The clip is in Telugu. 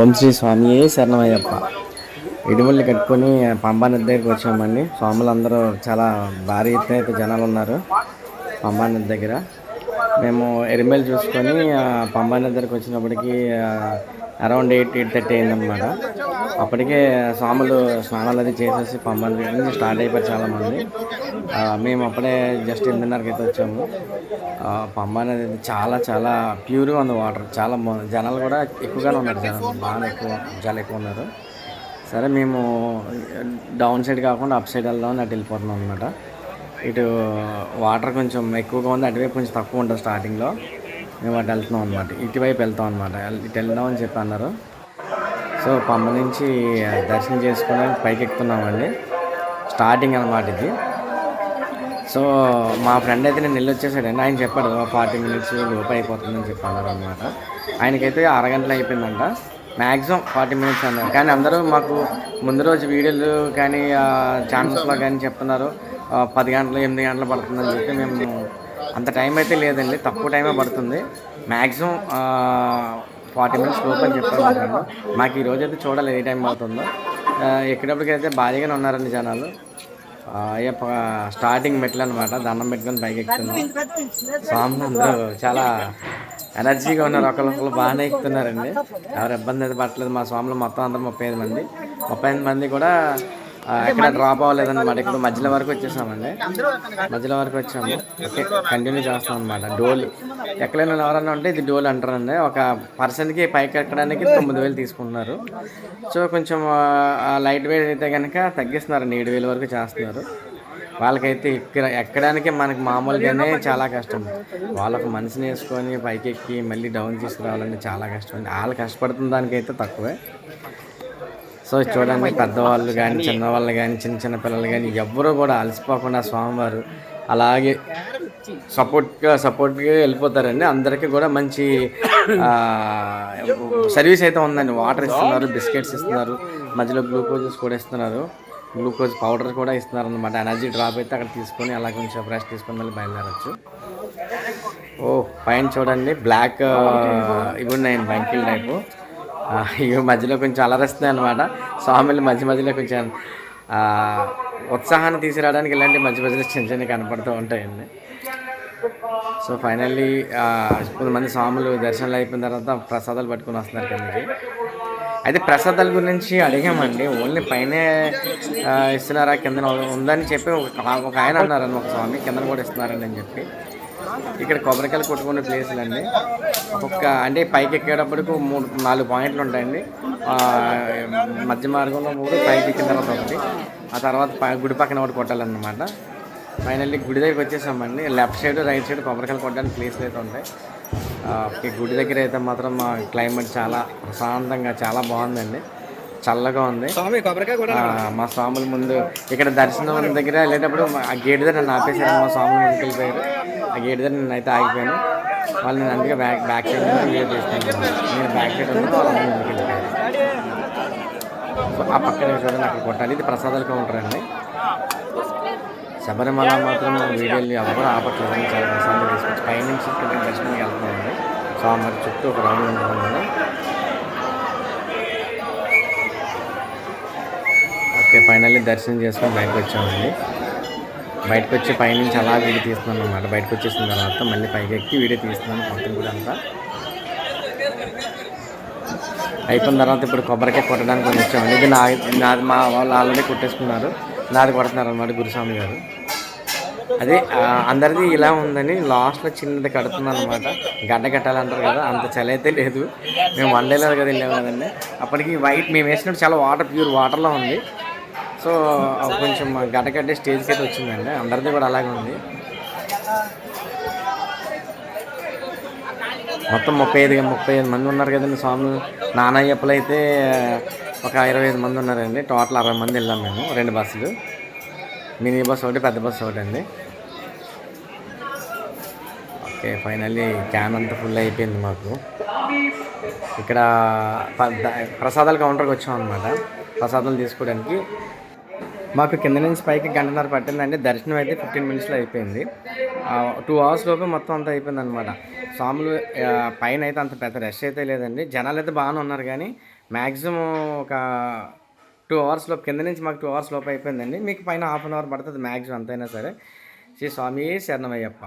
ఓం శ్రీ స్వామియే శరణమయ్యప్ప. ఇటువల్లి కట్టుకొని పంబా నది దగ్గరికి వచ్చామండి. స్వాములందరూ చాలా భారీ ఎత్తున అయితే జనాలు ఉన్నారు పంబా నది దగ్గర. మేము ఎరిమేలు చూసుకొని పంబా నది దగ్గరికి వచ్చినప్పటికీ అరౌండ్ 8:30 అయిందనమాట. అప్పటికే స్వాములు స్నానాలు అది చేసేసి పంబా నది నుంచి స్టార్ట్ అయిపోయారు చాలామంది. మేము అప్పుడే జస్ట్ 8:30కి అయితే వచ్చాము. పంబా నది చాలా చాలా ప్యూర్గా ఉంది వాటర్. చాలా జనాలు కూడా ఎక్కువగానే ఉన్నారు. జనాలు బాగా చాలా ఎక్కువ ఉన్నారు. సరే మేము డౌన్ సైడ్ కాకుండా అప్ సైడ్ వెళ్దామని అటు వెళ్ళిపోతున్నాం అనమాట. ఇటు వాటర్ కొంచెం ఎక్కువగా ఉంది, అటువైపు కొంచెం తక్కువ ఉంటుంది స్టార్టింగ్లో. మేము అటు వెళ్తున్నాం అనమాట, ఇటువైపు వెళ్తాం అనమాట. ఇటు వెళ్దామని చెప్పి అన్నారు. సో పంబ నుంచి దర్శనం చేసుకుని పైకి ఎక్కుతున్నామండి. స్టార్టింగ్ అనమాట ఇది. సో మా ఫ్రెండ్ అయితే నేను వెళ్ళి వచ్చేసాడండి. ఆయన చెప్పాడు 40 minutes లోపు అయిపోతుందని చెప్పి అన్నారు అనమాట. ఆయనకైతే అరగంటలో అయిపోయిందంట. మ్యాక్సిమం 40 minutes అన్నారు. కానీ అందరూ మాకు ముందు రోజు వీడియోలు కానీ ఛానల్స్లో కానీ చెప్తున్నారు 10 గంటలు 8 గంటలు పడుతుందని చెప్పి. మేము అంత టైం అయితే లేదండి, తక్కువ టైమే పడుతుంది. మ్యాక్సిమం 40 minutes లోపు అని చెప్పారు. మాకు ఈ రోజు అయితే చూడాలి ఏ టైం అవుతుందో. ఎక్కేటప్పటికైతే భారీగానే ఉన్నారండి జనాలు. అయ్యప్ప స్టార్టింగ్ మెట్లు అనమాట. దండం పెట్టుకొని పైకి ఎక్కుతున్నాం. స్వామి అందరూ చాలా ఎనర్జీగా ఉన్నారు. ఒకళ్ళు బాగానే ఎక్కుతున్నారండి. ఎవరు ఇబ్బంది అయితే పట్టలేదు. మా స్వాములు మొత్తం అందరూ 35 మంది కూడా ఎక్కడ డ్రాప్ అవ్వలేదన్నమాట. ఇప్పుడు మధ్యలో వరకు వచ్చేసామండి. మధ్యలో వరకు వచ్చాము. ఓకే, కంటిన్యూ చేస్తాం అనమాట. డోల్ ఎక్కడైనా ఎవరన్నా ఉంటే ఇది డోల్ అంటారండి. ఒక పర్సన్కి పైకి ఎక్కడానికి 9,000 తీసుకుంటున్నారు. సో కొంచెం లైట్ వెయిట్ అయితే కనుక తగ్గిస్తున్నారండి, 7,000 వరకు చేస్తున్నారు. వాళ్ళకైతే ఎక్కడానికి మనకి మామూలుగానే చాలా కష్టం. వాళ్ళకు మనిషిని వేసుకొని పైకి ఎక్కి మళ్ళీ డౌన్ తీసుకురావాలంటే చాలా కష్టం అండి. వాళ్ళు కష్టపడుతున్న దానికైతే తక్కువే. సో చూడండి, పెద్దవాళ్ళు కానీ చిన్నవాళ్ళు కానీ చిన్న పిల్లలు కానీ ఎవ్వరూ కూడా అలసిపోకుండా స్వామివారు అలాగే సపోర్ట్గా వెళ్ళిపోతారండి. అందరికీ కూడా మంచి సర్వీస్ అయితే ఉందండి. వాటర్ ఇస్తున్నారు, బిస్కెట్స్ ఇస్తున్నారు, మధ్యలో గ్లూకోజెస్ కూడా ఇస్తున్నారు. గ్లూకోజ్ పౌడర్ కూడా ఇస్తున్నారు అనమాట. ఎనర్జీ డ్రాప్ అయితే అక్కడ తీసుకొని అలా కొంచెం ఫ్రెష్ తీసుకొని మళ్ళీ బయలుదేరచ్చు. పైన చూడండి బ్లాక్ ఇవి ఉన్నాయండి, బంకిల్ టైపు. ఇవి మధ్యలో కొంచెం అలరిస్తున్నాయి అనమాట. స్వామిలు మధ్యలో కొంచెం ఉత్సాహాన్ని తీసుకురావడానికి ఇలాంటి మధ్యలో చిన్న కనపడుతూ ఉంటాయండి. సో ఫైనల్లీ కొంతమంది స్వాములు దర్శనాలు అయిపోయిన తర్వాత ప్రసాదాలు పట్టుకొని వస్తున్నారు కిందకి. అయితే ప్రసాదాల గురించి అడిగామండి. ఓన్లీ పైనే ఇస్తున్నారా కింద ఉందని చెప్పి ఒక ఆయన అన్నారని, ఒక స్వామి కింద కూడా ఇస్తున్నారండి అని చెప్పి. ఇక్కడ కొబ్బరికాయలు కొట్టుకునే ప్లేసులు అండి. అంటే పైకి ఎక్కేటప్పటికి 4 పాయింట్లు ఉంటాయండి. మధ్య మార్గంలో 3, పైకి ఎక్కిన తర్వాత 1, ఆ తర్వాత గుడి పక్కన ఒకటి కొట్టాలన్నమాట. ఫైనల్లీ గుడి దగ్గరికి వచ్చేసామండి. లెఫ్ట్ సైడ్ రైట్ సైడ్ కొబ్బరికాయలు కొట్టడానికి ప్లేస్లు అయితే ఉంటాయి. గుడి దగ్గర అయితే మాత్రం క్లైమేట్ చాలా ప్రశాంతంగా చాలా బాగుందండి, చల్లగా ఉంది. మా స్వాముల ముందు ఇక్కడ దర్శనం దగ్గర వెళ్ళేటప్పుడు ఆ గేట్ దగ్గర నన్ను ఆపేసారు. మా స్వాములు ముందుకు వెళ్ళిపోయారు. ఆ గేట్ దగ్గర నేను అయితే ఆగిపోయాను. వాళ్ళు నేను అందుకే బ్యాక్ సైడ్ వీడియో తీసుకున్నాను. నేను బ్యాక్ సైడ్ ఉంది, వాళ్ళు ముందుకు వెళ్ళిపోయారు. సో ఆ పక్కన చూడండి, అక్కడ కొట్టాలి. ఇది ప్రసాదాలు కౌంటర్ అండి. శబరిమల మాత్రం వీడియోలు ఎవరు ఆపట్లేదని చాలా ప్రశాంతంగా తీసుకొచ్చి పైనుంచి ఇక్కడ దర్శనానికి వెళ్తున్నామండి. స్వామివారి చుట్టూ ఒక రౌండ్ ఉంటున్నాను. ఓకే, ఫైనల్లీ దర్శనం చేసుకొని బయటకు వచ్చామండి. బయటకు వచ్చి పైనుంచి అలా వీడియో తీస్తున్నాను అనమాట. బయటకు వచ్చేసిన తర్వాత మళ్ళీ పైకి ఎక్కి వీడియో తీస్తున్నాను మొత్తం కూడా అంతా అయిపోయిన తర్వాత ఇప్పుడు కొబ్బరికాయ కొట్టడానికి వచ్చామండి. ఇది నాది మా వాళ్ళు ఆల్రెడీ కొట్టేసుకున్నారు, నాది కొడుతున్నారు అనమాట గురుస్వామి గారు. అదే అందరిది ఇలా ఉందని లాస్ట్లో చిన్నది కడుతున్నాను అనమాట. గడ్డ కట్టాలంటారు కదా, అంత చలి అయితే లేదు. మేము 1 డేలో కదా వెళ్ళాము కదండి. అప్పటికి వైట్ మేము వేసినప్పుడు చాలా ప్యూర్ వాటర్లో ఉంది. సో కొంచెం గడ్డ కట్టే స్టేజ్కి అయితే వచ్చిందండి. అందరిది కూడా అలాగే ఉంది. మొత్తం 35 మంది ఉన్నారు కదండి స్వాములు. నానయ్యప్పలు అయితే ఒక 25 మంది ఉన్నారండి. టోటల్ 60 మంది వెళ్ళాం మేము. 2 బస్సులు, మినీ బస్ ఒకటి, పెద్ద బస్సు ఒకటి అండి. ఓకే, ఫైనల్లీ క్యాన్ అంతా ఫుల్ అయిపోయింది మాకు. ఇక్కడ ప్రసాదాల కౌంటర్కి వచ్చాం అనమాట. ప్రసాదాలు తీసుకోవడానికి మాకు కింద నుంచి పైకి 1.5 గంటలు పట్టిందండి. దర్శనం అయితే 15 minutesలో అయిపోయింది. 2 hours లోపు మొత్తం అంతా అయిపోయింది అనమాట. స్వాములు పైన అయితే అంత పెద్ద రష్ అయితే లేదండి. జనాలు అయితే బాగానే ఉన్నారు కానీ మ్యాక్సిమం ఒక 2 అవర్స్ లోపు, కింద నుంచి మాకు 2 అవర్స్ లోపు అయిపోయిందండి. మీకు పైన హాఫ్ అన్ అవర్ పడుతుంది మ్యాక్సిమం, అంతైనా సరే. శ్రీ స్వామి శరణమయ్యప్ప.